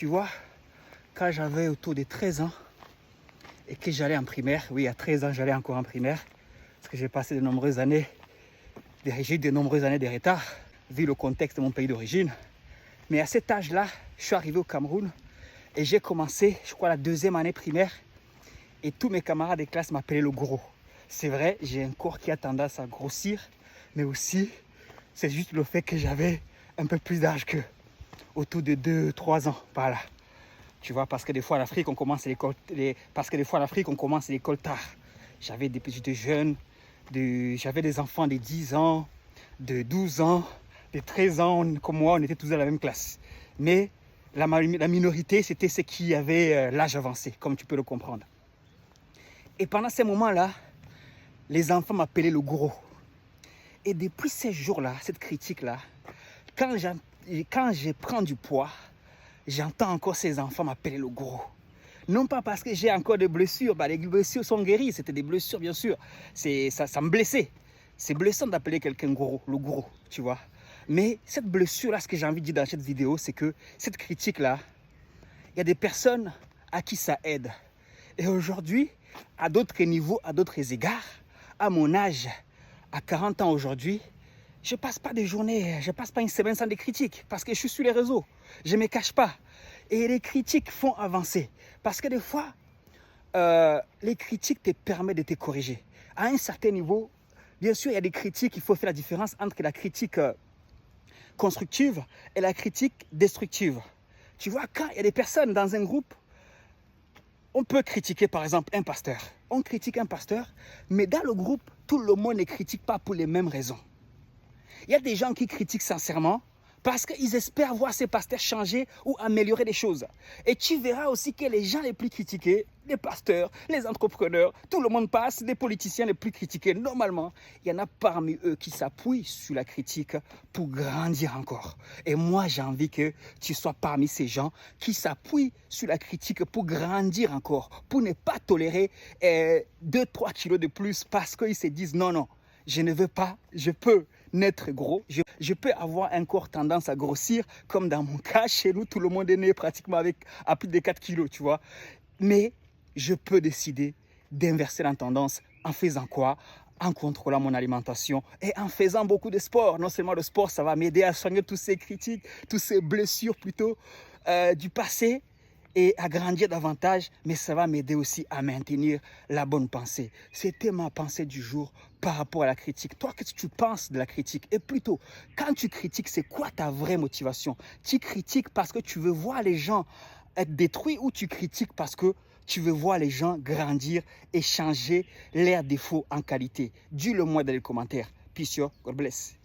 Tu vois, quand j'avais autour de 13 ans et que j'allais en primaire, oui, à 13 ans, j'allais encore en primaire, parce que j'ai passé de nombreuses années, j'ai eu de nombreuses années de retard, vu le contexte de mon pays d'origine. Mais à cet âge-là, je suis arrivé au Cameroun et j'ai commencé, je crois, la deuxième année primaire. Et tous mes camarades de classe m'appelaient le gros. C'est vrai, j'ai un corps qui a tendance à grossir, mais aussi, c'est juste le fait que j'avais un peu plus d'âge qu'eux, autour de 2-3 ans, par là. Tu vois, parce que des fois en Afrique, on commence l'école, tard. J'avais des petits jeunes, j'avais des enfants de 10 ans, de 12 ans, de 13 ans, comme moi, on était tous dans la même classe. Mais la minorité, c'était ceux qui avaient l'âge avancé, comme tu peux le comprendre. Et pendant ces moments-là, les enfants m'appelaient le gros. Et depuis ces jours-là, cette critique-là, quand je prends du poids, j'entends encore ces enfants m'appeler le gros. Non pas parce que j'ai encore des blessures, les blessures sont guéries, c'était des blessures bien sûr, ça me blessait. C'est blessant d'appeler quelqu'un gros, le gros, tu vois. Mais cette blessure-là, ce que j'ai envie de dire dans cette vidéo, c'est que cette critique-là, il y a des personnes à qui ça aide. Et aujourd'hui, à d'autres niveaux, à d'autres égards, à mon âge, à 40 ans aujourd'hui, je ne passe pas des journées, je ne passe pas une semaine sans des critiques parce que je suis sur les réseaux. Je ne me cache pas. Et les critiques font avancer. Parce que des fois, les critiques te permettent de te corriger. À un certain niveau, bien sûr, il y a des critiques, il faut faire la différence entre la critique constructive et la critique destructive. Tu vois, quand il y a des personnes dans un groupe, on peut critiquer par exemple un pasteur. On critique un pasteur, mais dans le groupe, tout le monde ne critique pas pour les mêmes raisons. Il y a des gens qui critiquent sincèrement parce qu'ils espèrent voir ces pasteurs changer ou améliorer des choses. Et tu verras aussi que les gens les plus critiqués, les pasteurs, les entrepreneurs, tout le monde passe, les politiciens les plus critiqués, normalement, il y en a parmi eux qui s'appuient sur la critique pour grandir encore. Et moi, j'ai envie que tu sois parmi ces gens qui s'appuient sur la critique pour grandir encore, pour ne pas tolérer 2-3 kilos de plus parce qu'ils se disent non, non, je ne veux pas, je peux naître gros, je peux avoir un corps tendance à grossir, comme dans mon cas, chez nous, tout le monde est né pratiquement à plus de 4 kilos, tu vois. Mais je peux décider d'inverser la tendance en faisant quoi? En contrôlant mon alimentation et en faisant beaucoup de sport. Non seulement le sport, ça va m'aider à soigner toutes ces critiques, toutes ces blessures plutôt du passé, et à grandir davantage, mais ça va m'aider aussi à maintenir la bonne pensée. C'était ma pensée du jour par rapport à la critique. Toi, qu'est-ce que tu penses de la critique? Et plutôt, quand tu critiques, c'est quoi ta vraie motivation? Tu critiques parce que tu veux voir les gens être détruits ou tu critiques parce que tu veux voir les gens grandir et changer leurs défauts en qualité? Dis-le moi dans les commentaires. Peace, God bless.